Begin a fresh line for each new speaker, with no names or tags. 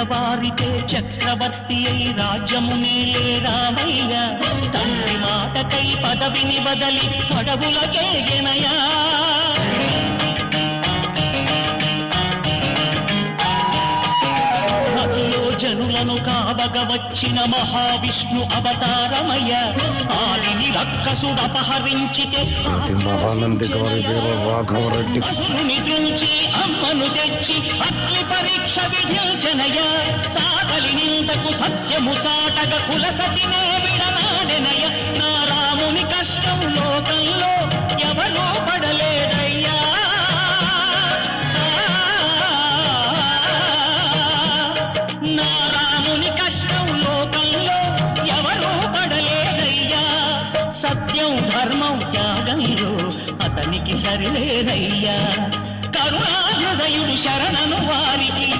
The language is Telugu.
తెల్లవారితే చక్రవర్తి అయి రాజ్యమునేలే రామయ్య తండ్రి మాటకై పదవిని వదలి అడవులకేగెనయా జనులను కావగ వచ్చిన మహావిష్ణు అవతారమయ్య ఆలిని రక్కసుడు అపహరించితే అసురుని దృంచి అమ్మను తెచ్చి అగ్ని పరీక్ష విధించనయ సాగలి నిందకు సత్యము చాటగ కులసతినే విడనాడెనయ నా రాముని కష్టం లోకంలో ఎవరో పడలేదయ్యా నా రాముని కష్టం లోకంలో ఎవరూ పడలేదయ్యా సత్యం ధర్మం త్యాగంలో అతనికి సరిలేదయ్యా కరుణాహృదయుడు శరణను వారికి